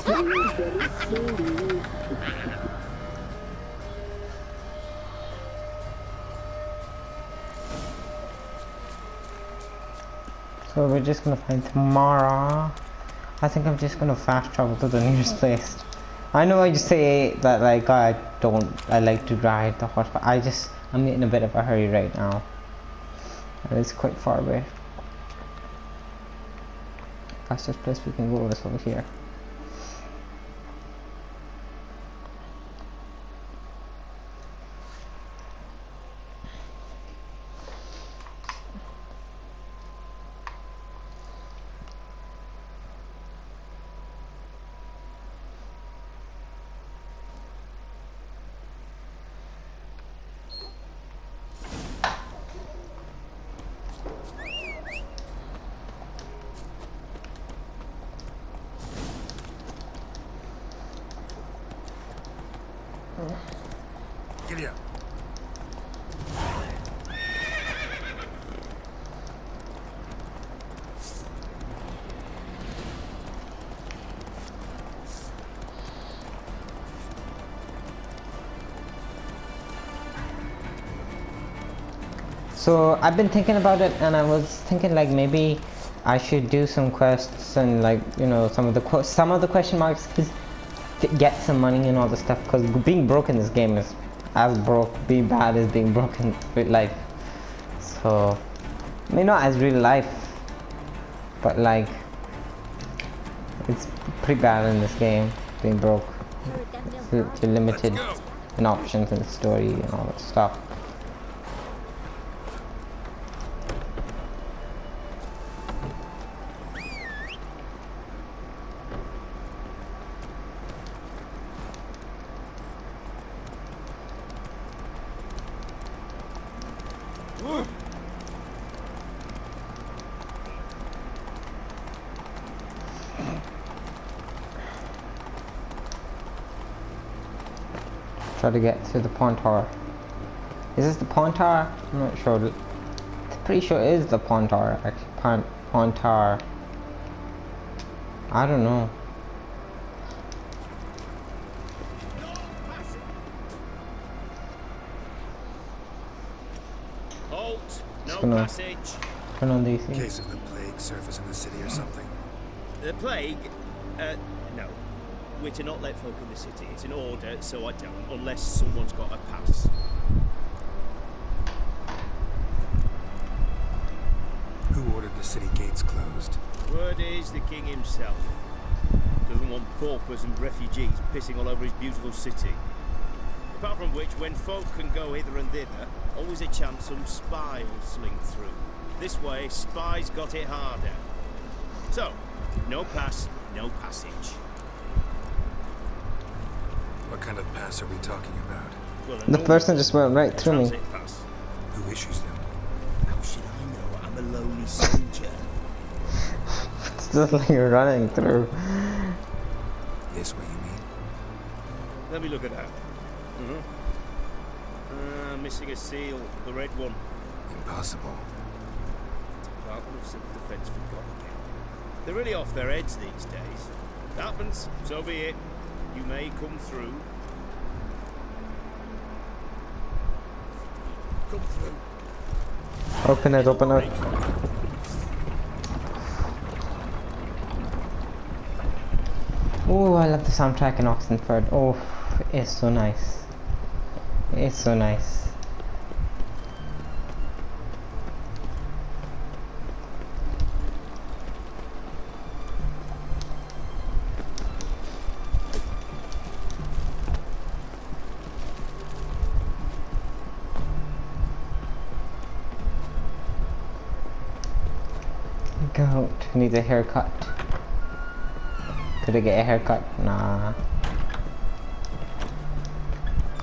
So we're just gonna find tomorrow. I think I'm just gonna fast travel to the nearest place. I know I just say that like I like to ride the horse, but I'm in a bit of a hurry right now. And it's quite far away. Fastest place we can go is over here. Giddy up. So I've been thinking about it, and I was thinking like maybe I should do some quests and like, you know, some of the question marks to get some money and all the stuff, because being broke in this game is being bad as being broken in real life. So I mean, not as real life, but like it's pretty bad in this game being broke. You're limited in options and story and all that stuff. Try to get to the pawn tower. Is this the pawn tower? I'm not sure. I'm pretty sure it is the pawn tower. Actually, pawn tower. I don't know. Halt! No passage. Turn on these things. Case of the plague surface in the city or something. The plague? No. We're to not let folk in the city. It's an order, so I don't, unless someone's got a pass. Who ordered the city gates closed? Word is the king himself. Doesn't want paupers and refugees pissing all over his beautiful city. Apart from which, when folk can go hither and thither, always a chance some spy will sling through. This way, spies got it harder. So, no pass, no passage. What kind of pass are we talking about? Well, The person just went right through me. Pass. Who issues them? How should I know? I'm a lowly soldier. It's just like you're running through. This way, you mean? Let me look at that. Missing a seal, the red one. Impossible. Department of Civil Defense forgot again. They're really off their heads these days. Happens, so be it. You may come through. Come through. Open it, open it. Oh, I love the soundtrack in Oxenford. Oh, it's so nice. It's so nice. Goat needs a haircut. Could I get a haircut? Nah.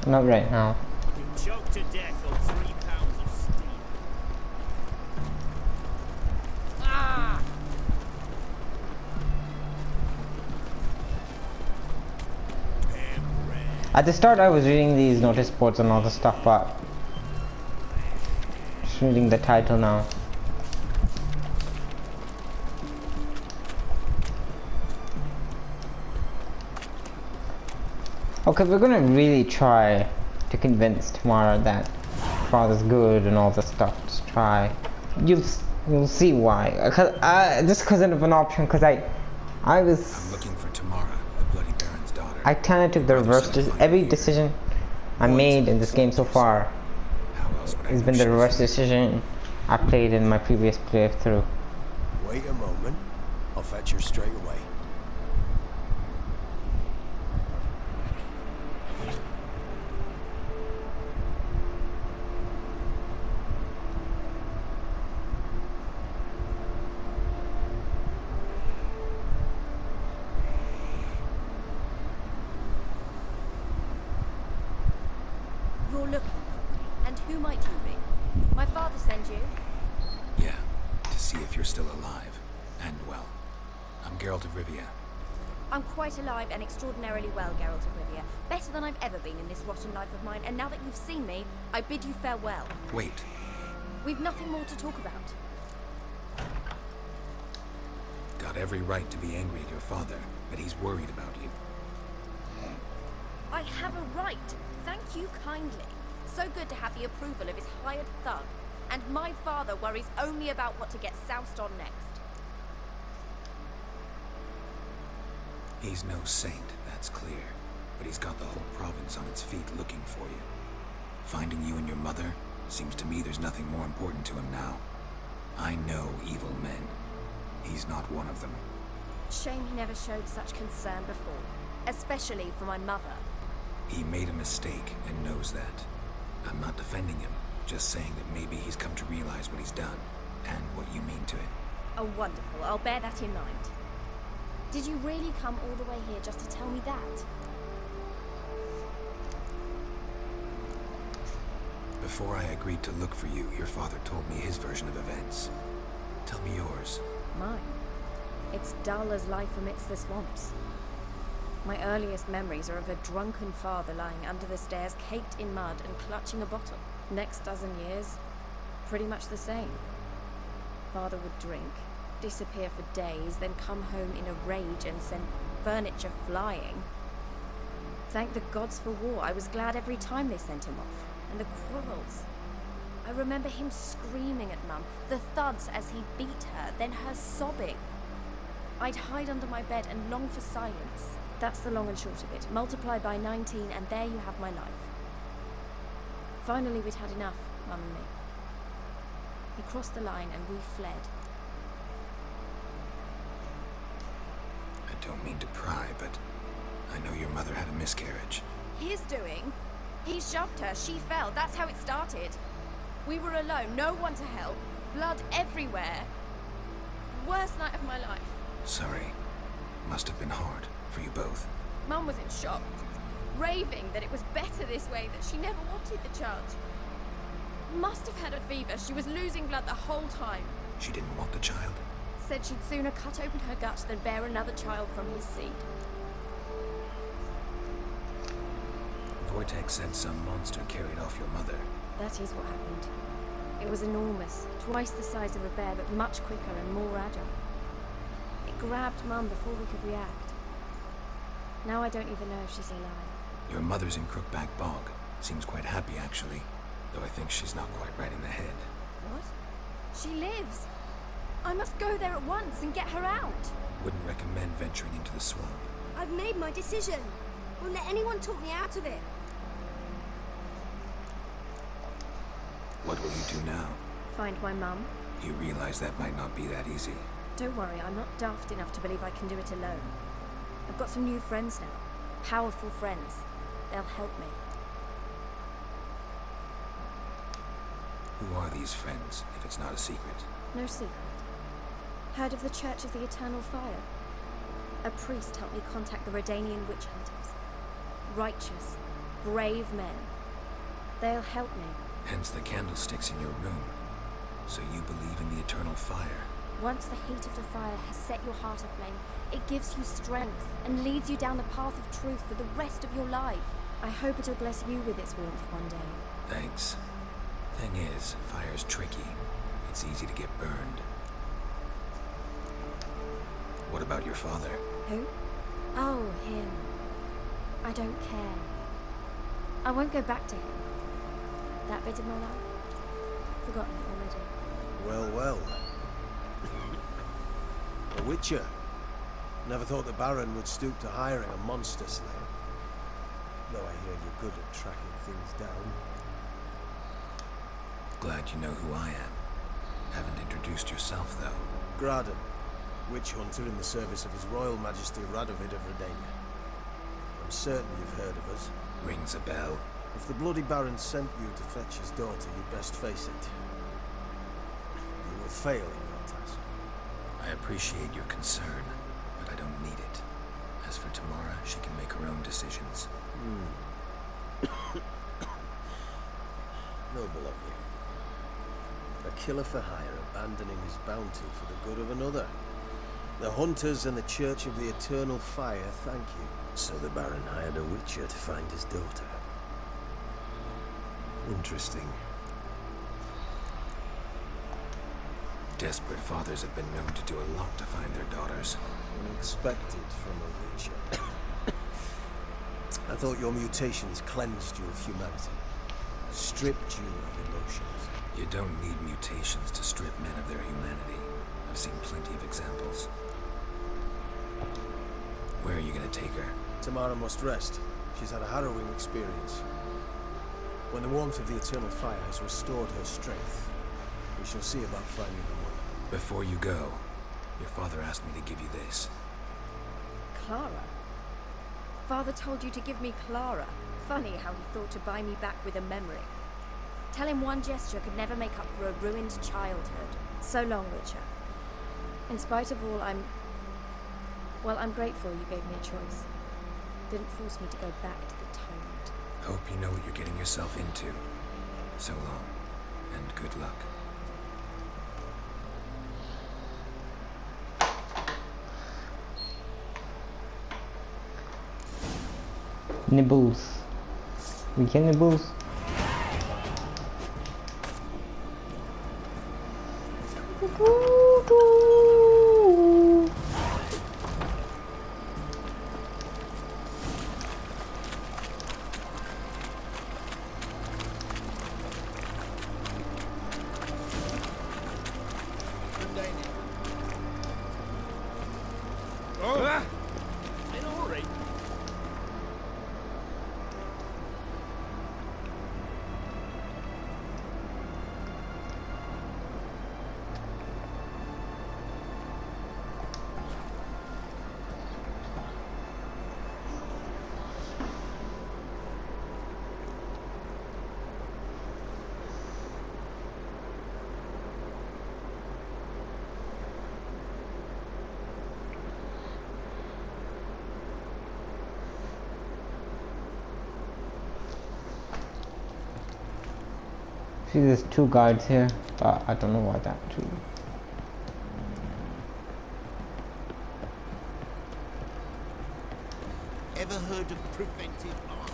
Not right now. You're choked to death on 3 pounds of steel. Ah! At the start I was reading these notice boards and all the stuff, but just reading the title now. Okay, we're gonna really try to convince Tamara that father's good and all this stuff. Just try. You'll see why. This wasn't an option because I I'm was. looking for Tamara, the Bloody Baron's daughter. I kind of took the Your brother reverse. said I'd find Every her here. decision I made in this game so far How else would I has know been she the was reverse here? decision I played in my previous playthrough. Wait a moment. I'll fetch her straight away. You're looking for me, and who might you be? My father sent you? Yeah, to see if you're still alive. And well. I'm Geralt of Rivia. I'm quite alive and extraordinarily well, Geralt of Rivia. Better than I've ever been in this rotten life of mine, and now that you've seen me, I bid you farewell. Wait, We've nothing more to talk about. got every right to be angry at your father, but he's worried about you. I have a right. Thank you kindly. So good to have the approval of his hired thug. And my father worries only about what to get soused on next. He's no saint, that's clear. But he's got the whole province on its feet looking for you. Finding you and your mother, seems to me there's nothing more important to him now. I know evil men. He's not one of them. Shame he never showed such concern before. Especially for my mother. He made a mistake and knows that. I'm not defending him, just saying that maybe he's come to realize what he's done, and what you mean to him. Oh, wonderful. I'll bear that in mind. Did you really come all the way here just to tell me that? Before I agreed to look for you, your father told me his version of events. Tell me yours. Mine. It's dull as life amidst the swamps. My earliest memories are of a drunken father lying under the stairs, caked in mud and clutching a bottle. Next dozen years, pretty much the same. Father would drink, disappear for days, then come home in a rage and send furniture flying. Thank the gods for war. I was glad every time they sent him off. And the quarrels. I remember him screaming at Mum, the thuds as he beat her, then her sobbing. I'd hide under my bed and long for silence. That's the long and short of it. Multiply by 19 and there you have my life. Finally we'd had enough, Mum and me. He crossed the line and we fled. I don't mean to pry, but I know your mother had a miscarriage. His doing? He shoved her, she fell, that's how it started. We were alone, no one to help, blood everywhere. Worst night of my life. Sorry. Must have been hard for you both. Mum was in shock, raving that it was better this way, that she never wanted the child. Must have had a fever, she was losing blood the whole time. She didn't want the child? Said she'd sooner cut open her gut than bear another child from his seed. Vortex said some monster carried off your mother. That is what happened. It was enormous, twice the size of a bear, but much quicker and more agile. It grabbed Mum before we could react. Now I don't even know if she's alive. Your mother's in Crookback Bog. Seems quite happy, actually. Though I think she's not quite right in the head. What? She lives! I must go there at once and get her out! Wouldn't recommend venturing into the swamp. I've made my decision. Won't let anyone talk me out of it. What will you do now? Find my mum. You realize that might not be that easy. Don't worry, I'm not daft enough to believe I can do it alone. I've got some new friends now. Powerful friends. They'll help me. Who are these friends, if it's not a secret? No secret. Heard of the Church of the Eternal Fire? A priest helped me contact the Redanian witch hunters. Righteous, brave men. They'll help me. Hence the candlesticks in your room. So you believe in the eternal fire? Once the heat of the fire has set your heart aflame, it gives you strength and leads you down the path of truth for the rest of your life. I hope it'll bless you with its warmth one day. Thanks. Thing is, fire's tricky. It's easy to get burned. What about your father? Who? Oh, him. I don't care. I won't go back to him. That bit of my life, forgotten it already. Well, well. A witcher. Never thought the Baron would stoop to hiring a monster slayer. Though I hear you're good at tracking things down. Glad you know who I am. Haven't introduced yourself, though. Graden, witch hunter in the service of His Royal Majesty Radovid of Redania. I'm certain you've heard of us. Rings a bell. If the Bloody Baron sent you to fetch his daughter, you'd best face it. You will fail in your task. I appreciate your concern, but I don't need it. As for Tamara, she can make her own decisions. Noble of you. A killer for hire abandoning his bounty for the good of another. The hunters and the Church of the Eternal Fire thank you. So the Baron hired a witcher to find his daughter. Interesting. Desperate fathers have been known to do a lot to find their daughters. Unexpected from a witcher. I thought your mutations cleansed you of humanity. Stripped you of emotions. You don't need mutations to strip men of their humanity. I've seen plenty of examples. Where are you gonna take her? Tamara must rest. She's had a harrowing experience. When the warmth of the Eternal Fire has restored her strength, we shall see about finding her mother. Before you go, your father asked me to give you this. Clara? Father told you to give me Clara. Funny how he thought to buy me back with a memory. Tell him one gesture could never make up for a ruined childhood. So long, Witcher. In spite of all, I'm grateful you gave me a choice. Didn't force me to go back to the tyrant. Hope you know what you're getting yourself into. So long, and good luck. Nibbles. We get nibbles. In a hurry. See, there's two guards here, but I don't know why that two. Ever heard of preventive arse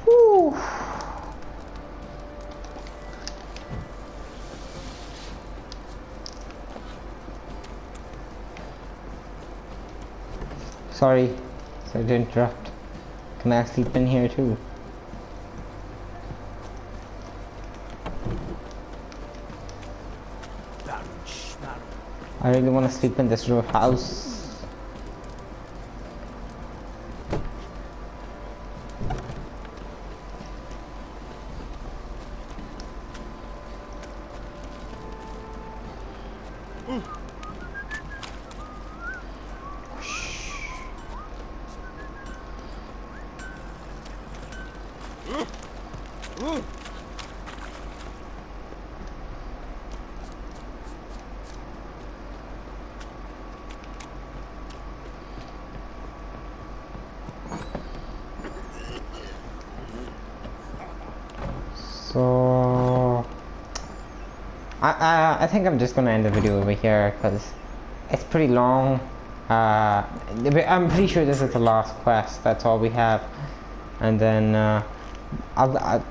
Woo. Sorry to interrupt. Can I sleep in here too? I really want to sleep in this row house. So I think I'm just gonna end the video over here because it's pretty long. I'm pretty sure this is the last quest. That's all we have, and then I'll